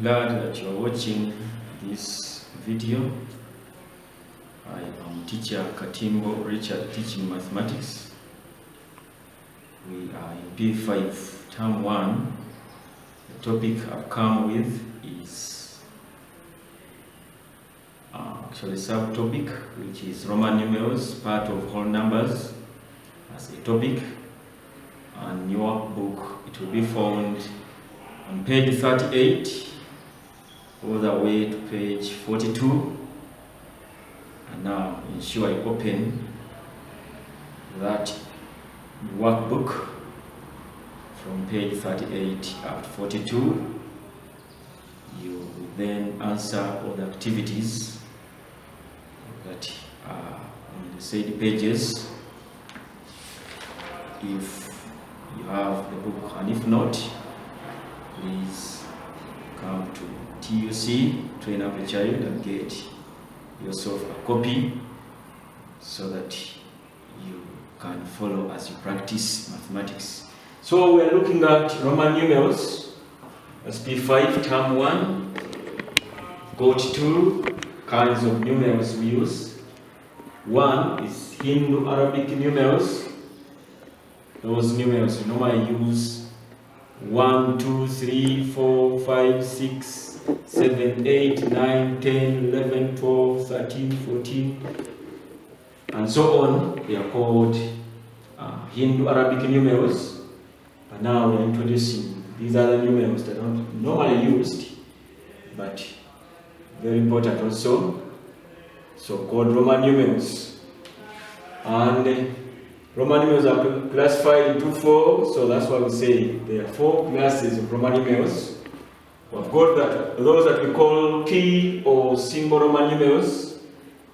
glad that you are watching this video. I am teacher Katimbo Richard, teaching mathematics. We are in P5 term 1. The topic I've come with is actually subtopic, which is Roman numerals, part of whole numbers as a topic. And your book, it will be found on page 38 all the way to page 42. And now ensure I open that workbook from page 38 up to 42. You will then answer all the activities that are on the said pages if you have the book, and if not, please come to TUC, train up a child, and get yourself a copy so that you can follow as you practice mathematics. So we're looking at Roman numerals as P5 term 1. Got two kinds of numerals we use. One is Hindu Arabic numerals. Those numerals we normally use 1, 2, 3, 4, 5, 6, 7, 8, 9, 10, 11, 12, 13, 14, and so on. They are called Hindu Arabic numerals. But now we're introducing these other numerals that are not normally used, but very important also, so-called Roman numerals. And Roman numerals are classified into 4, so that's why we say there are 4 classes of Roman numerals. We've got those that we call key or single Roman numerals.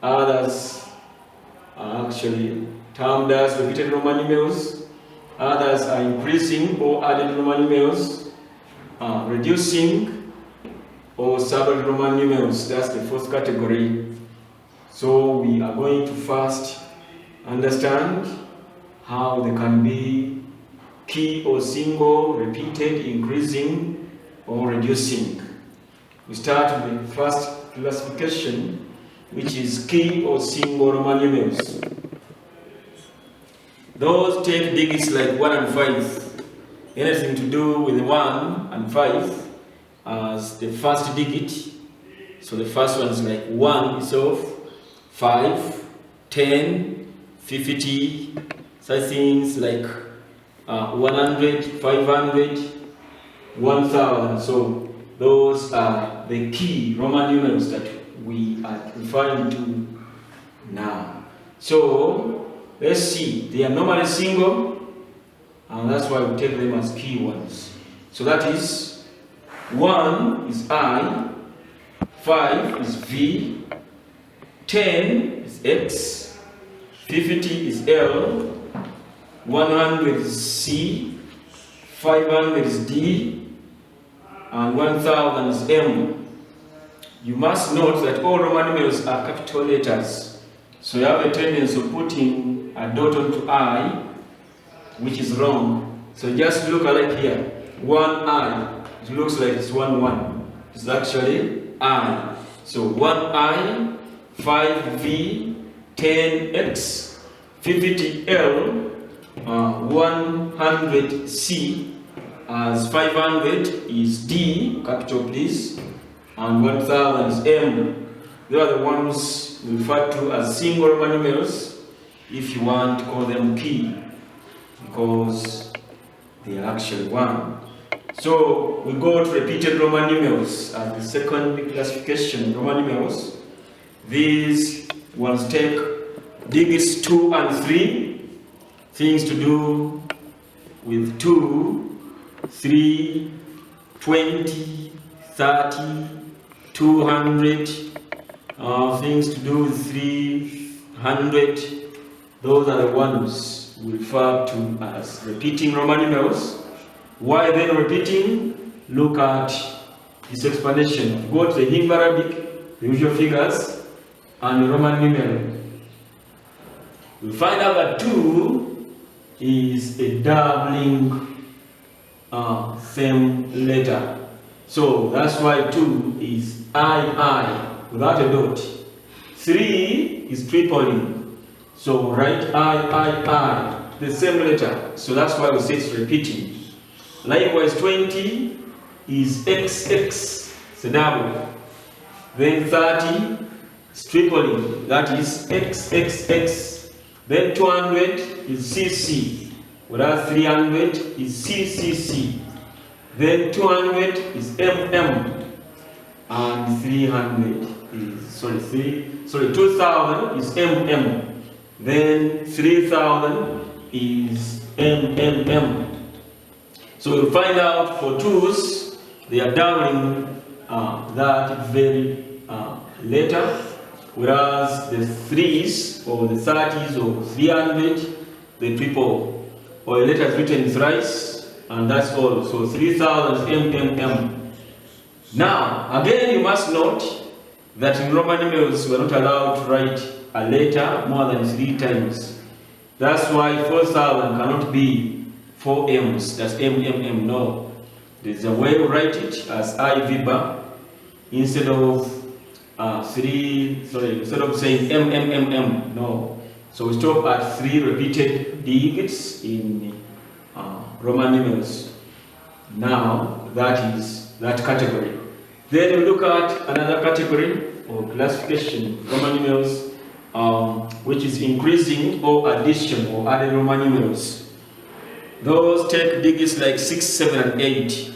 Others are actually termed as repeated Roman numerals. Others are increasing or added Roman numerals, reducing or subtracted Roman numerals. That's the 4th category. So we are going to first understand how they can be key or single, repeated, increasing, or reducing. We start with the first classification, which is key or single Roman numerals. Those take digits like 1 and 5, anything to do with 1 and 5 as the first digit. So the first one is like 1 itself, 5, 10, 50, such things like 100, 500, 1000. So those are the key Roman numerals that we are referring to now. So let's see, they are normally single, and that's why we take them as key ones. So that is 1 is I, 5 is V, 10 is X, 50 is L, 100 is C, 500 is D, and 1000 is M. You must note that all Roman numerals are capital letters. So you have a tendency of putting a dot onto I, which is wrong. So just look at it here. 1I, it looks like it's 1. It's actually I. So 1I, 5V, 10X, 50L, 100C, as 500 is D, capital please, and 1000 is M. They are the ones we refer to as single Roman numerals, if you want to call them key, because they are actually 1. So we go to repeated Roman numerals as the second classification of Roman numerals. These ones take digits 2 and 3, things to do with 2, 3, 20, 30, 200, things to do with 300. Those are the ones we refer to as repeating Roman numerals. Why then repeating? Look at this explanation. Go to the Hindu Arabic, the usual figures, and the Roman numeral. We find out that 2 is a doubling same letter. So that's why 2 is I without a dot. 3 is tripling. So write I, the same letter. So that's why we say it's repeating. Likewise, 20 is XX, it's a double. Then 30 is tripling, that is XXX. Then 200 is CC, whereas 300 is CCC. Then 200 is MM, and 300 is 2000 is MM. Then 3000 is MMM. So we'll find out for 2's, they are doubling that very letter, whereas the 3's or the 30's or 300, the triple or the letter is written thrice, and that's all. So 3000 is MMM. Now, again, you must note that in Roman numerals we are not allowed to write a letter more than 3 times. That's why 4000 cannot be 4 M's, that's MMM, no. There's a way to write it as IV bar instead of instead of saying MMMM, no. So we stop at 3 repeated digits in Roman numerals. Now, that is that category. Then we look at another category or classification, Roman numerals, which is increasing or addition or added Roman numerals. Those take digits like 6, 7, and 8.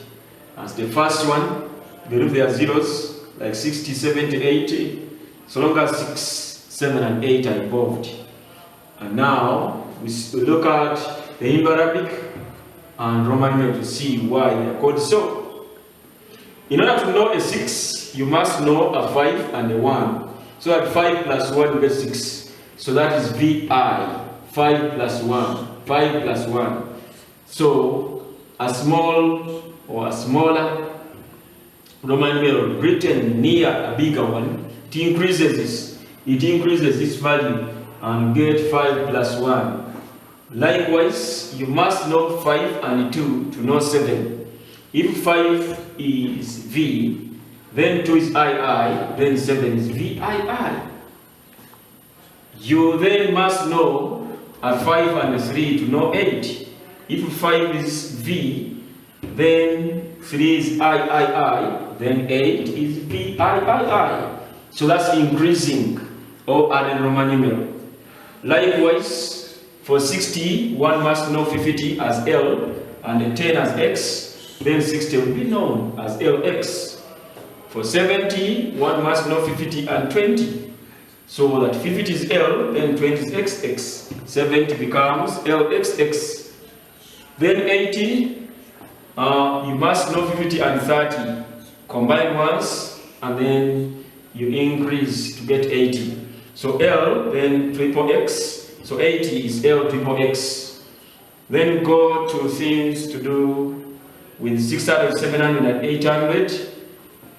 As the first one, if they are zeros, like 60, 70, 80, so long as 6, 7, and 8 are involved. And now, we look at the Indo-Arabic and Roman numerals to see why they are called so. In order to know a 6, you must know a 5 and a 1. So that 5 plus 1 gets 6. So that is VI, 5 plus 1, 5 plus 1. So, a small or a smaller Roman numeral written near a bigger one, it increases this value and get 5 plus 1. Likewise, you must know 5 and 2 to know 7. If 5 is V, then 2 is II, then 7 is VII. You then must know a 5 and a 3 to know 8. If 5 is V, then 3 is III, then 8 is VIII. So that's increasing or added Roman numeral. Likewise, for 60, one must know 50 as L and 10 as X, then 60 will be known as LX. For 70, one must know 50 and 20. So that 50 is L, then 20 is XX. 70 becomes LXX. Then 80, you must know 50 and 30. Combine once, and then you increase to get 80. So L, then triple X. So 80 is L triple X. Then go to things to do with 600, 700, and 800.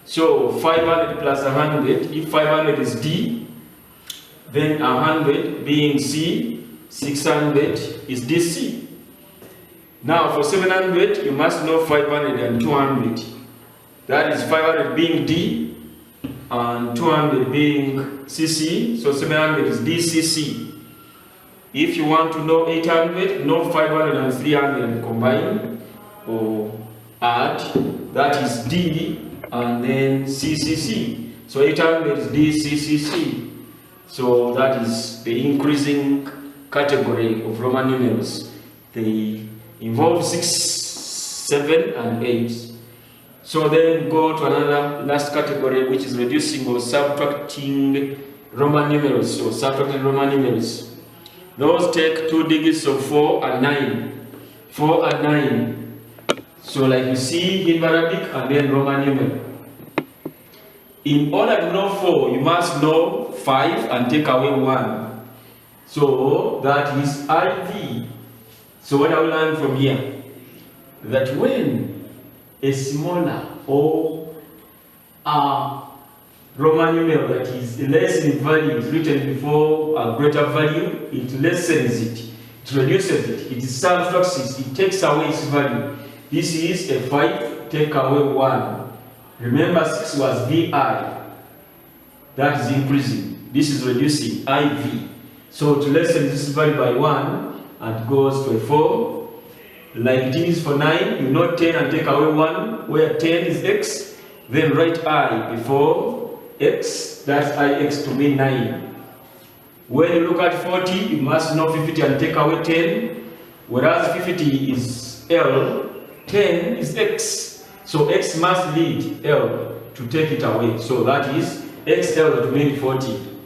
So 500 plus 100, if 500 is D, then 100 being C, 600 is DC. Now for 700, you must know 500 and 200. That is 500 being D and 200 being CC, so 700 is DCC. If you want to know 800, know 500 and 300 and combine or add, that is D and then CCC. So 800 is DCCC. So that is the increasing category of Roman numerals. They involve 6, 7, and 8. So then go to another last category, which is reducing or subtracting Roman numerals or subtracting Roman numerals. Those take 2 digits of 4 and 9. 4 and 9. So like you see in Arabic and then Roman numeral. In order to know 4, you must know 5 and take away 1. So that is IV. So what I will learn from here, that when a smaller or a Roman numeral that is less in value is written before a greater value, it lessens it, it reduces it, it subtracts it, it takes away its value. This is a 5, take away 1. Remember 6 was VI. That is increasing. This is reducing, IV. So to lessen this value by 1 and goes to a 4. Like it is for 9, you note 10 and take away 1, where 10 is X. Then write I before X. That's IX to mean 9. When you look at 40, you must know 50 and take away 10. Whereas 50 is L, 10 is X. So X must lead L to take it away. So that is XL to mean 40.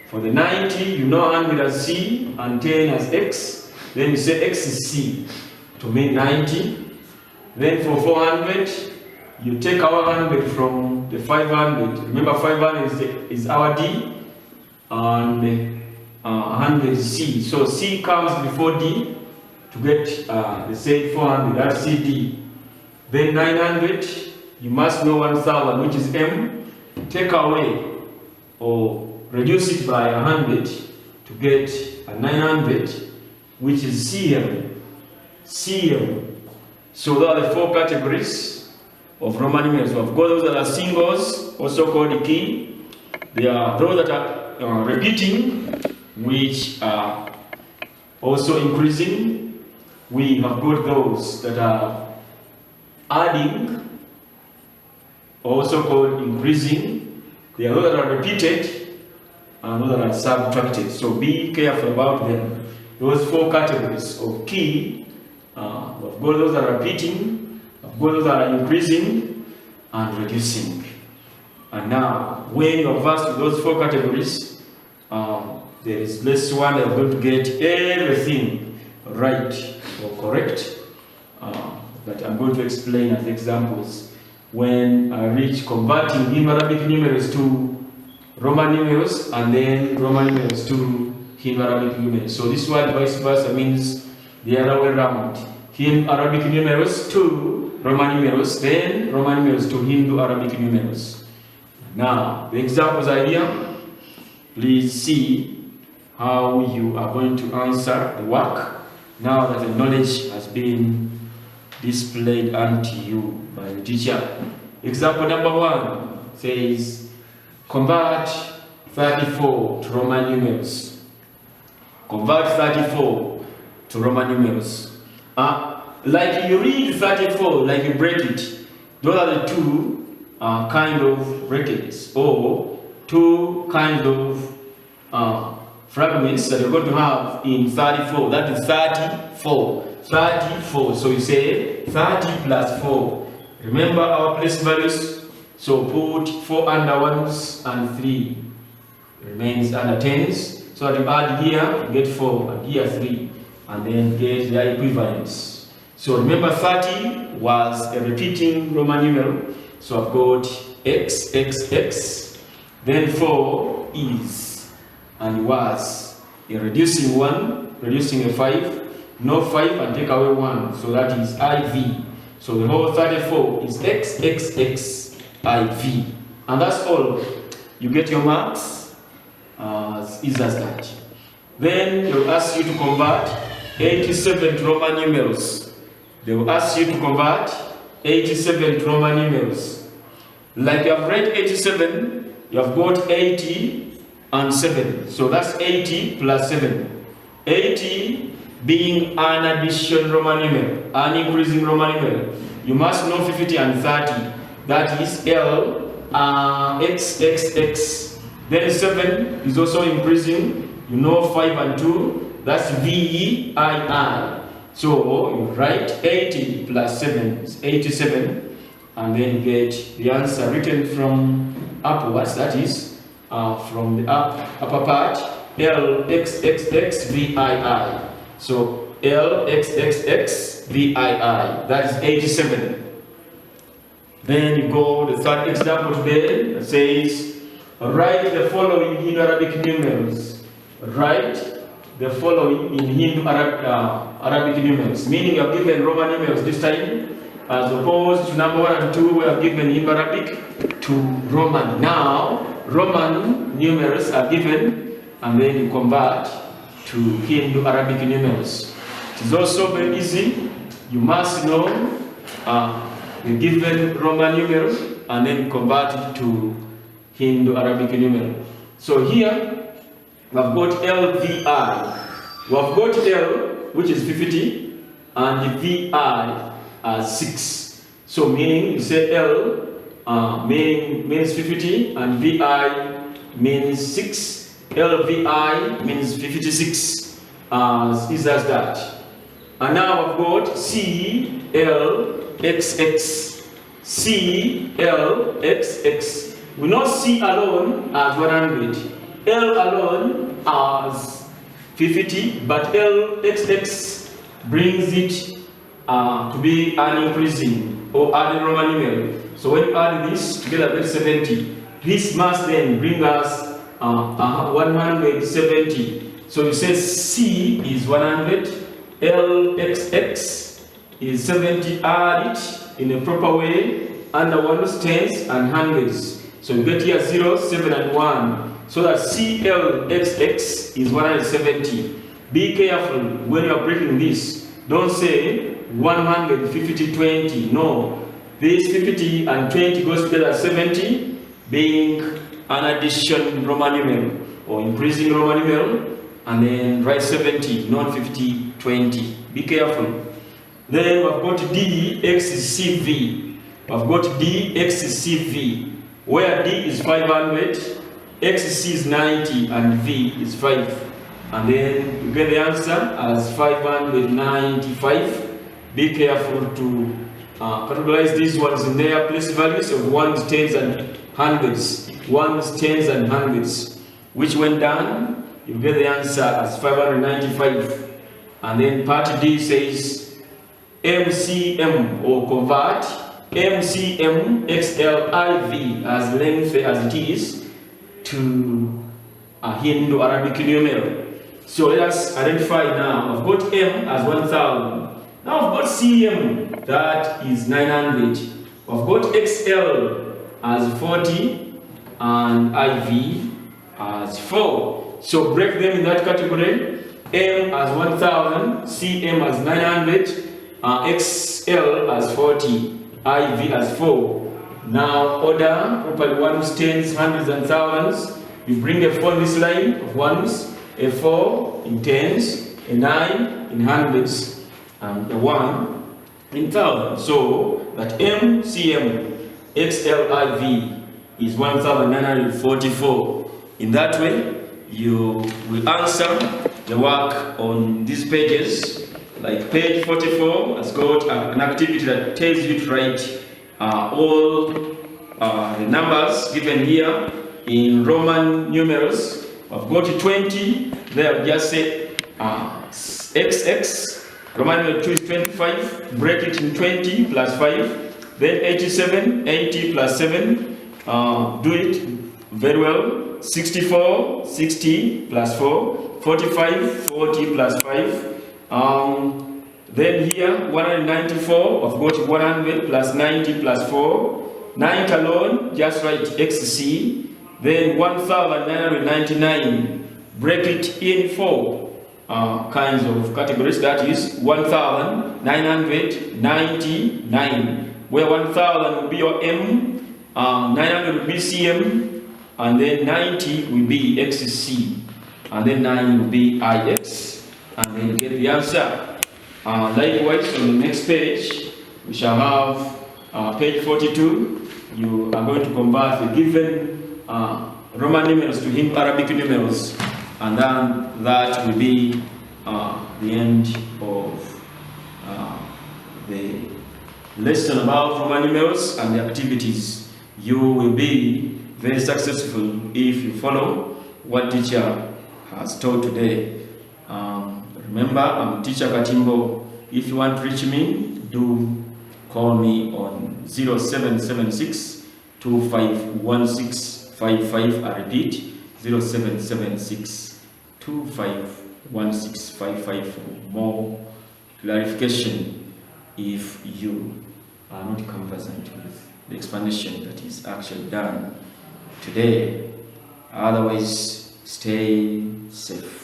For the 90, you know 100 as C and 10 as X. Then you say X is C to mean 90. Then for 400, you take our 100 from the 500. Remember 500 is our D and 100 is C. So C comes before D to get the said 400, that's CD. Then 900, you must know 1000, which is M. Take away or reduce it by 100 to get a 900, which is CM. CM. So those are the 4 categories of Roman numerals. We've got those that are singles, also called key. There are those that are repeating, which are also increasing. We have got those that are adding, also called increasing. There are those that are repeated and those that are subtracted. So be careful about them. Those 4 categories of key, we've got those that are repeating, we've got those that are increasing and reducing. And now, when you are versed with those 4 categories, there is less one that are going to get everything right or correct. That I'm going to explain as examples when I reach converting Hindu Arabic numerals to Roman numerals and then Roman numerals to Hindu Arabic numerals. So this one vice versa means the other way around. Hindu Arabic numerals to Roman numerals, then Roman numerals to Hindu Arabic numerals. Now, the examples are here. Please see how you are going to answer the work now that the knowledge has been displayed unto you by the teacher. Example number 1 says, convert 34 to Roman numerals. Convert 34 to Roman numerals. Like you read 34, like you break it. Those are the 2 kind of brackets or 2 kind of fragments that you're going to have in 34. That is 34. 34. So you say 30 plus 4. Remember our place values. So put 4 under 1s and 3 remains under 10s. So that you add here, you get 4 and here 3 and then get their equivalents. So remember 30 was a repeating Roman numeral. So I've got X, X, X. Then 4 is and was a reducing 1, reducing a 5. No 5 and take away 1, so that is IV. So the whole 34 is X, X, X, IV. And that's all. You get your marks as easy as that. Then they will ask you to convert 87 to Roman numerals. They will ask you to convert 87 to Roman numerals. Like you have read 87, you have got 80 and 7. So that's 80 plus 7. 80 being an addition Roman numeral, an increasing Roman numeral. You must know 50 and 30. That is L, X, X, X. Then 7 is also increasing. You know 5 and 2. That's V, I. So you write 80 plus 7 is 87. And then you get the answer written from upwards. That is from the upper part. L, X, X, X, V, I. So L, X, X, X, V, I. That is 87. Then you go to the third example today that says, write the following in Arabic numerals. Write the following in Hindu Arabic numerals. Meaning you have given Roman numerals this time, as opposed to number 1 and 2, we have given Hindu Arabic to Roman. Now, Roman numerals are given, and then you convert to Hindu Arabic numerals. It is also very easy. You must know the given Roman numeral and then convert it to Hindu-Arabic numeral. So here we have got LVI. We have got L, which is 50, and the VI as 6. So meaning you say L means 50 and VI means 6. LVI means 56. As easy as that. And now I've got CLXX. CLXX. We know C alone as 100, L alone as 50, but LXX brings it to be an increasing or added Roman numeral. So when you add this together with 70, this must then bring us 170. So you say C is 100, LXX is 70, add it in a proper way under ones, tens, and hundreds. So you get here 0, 7, and 1. So that CLXX is 170. Be careful when you are breaking this. Don't say 150, 20. No. This 50 and 20 goes together 70, being an addition Roman numeral or increasing Roman numeral, and then write 70, not 50, 20. Be careful. Then we've got DXCV. We've got DXCV, where D is 500, XC is 90, and V is 5. And then you get the answer as 595. Be careful to categorize these ones in their place values of ones, tens, and hundreds. Ones, tens, and hundreds. Which when done, you get the answer as 595. And then part D says MCM, or convert MCM XLIV as lengthy as it is to a Hindu-Arabic numeral. So let us identify now. I've got M as 1000. Now I've got CM, that is 900. I've got XL as 40 and IV as 4. So break them in that category. M as 1000, CM as 900, XL as 40, IV as 4. Now order properly ones, tens, hundreds, and thousands. You bring a 4 in this line of ones, a 4 in tens, a 9 in hundreds, and a 1 in thousands. So that MCM XLIV is 1944. In that way, you will answer the work on these pages. Like page 44 has got an activity that tells you to write all the numbers given here in Roman numerals. I've got 20 there. Just say XX. Roman numeral 2 is 25. Break it in 20 plus 5. Then 87, 80 plus 7. Do it very well. 64, 60 plus 4. 45, 40 plus 5. Then here 194. I've got 100 plus 90 plus 4. 9 alone, just write XC. Then 1999. Break it in 4 kinds of categories. That is 1999, where 1000 will be your M, 900 will be CM, and then 90 will be XC, and then 9 will be IX, and then get the answer. Likewise, on the next page, we shall have page 42. You are going to convert the given Roman numerals to Arabic numerals, and then that will be the end of the lesson about Roman numerals and the activities. You will be very successful if you follow what teacher has taught today. Remember, I'm Teacher Katimbo. If you want to reach me, do call me on 0776 251655. I repeat, 0776 251655 for more clarification if you are not conversant with the explanation that is actually done today. Otherwise, stay safe.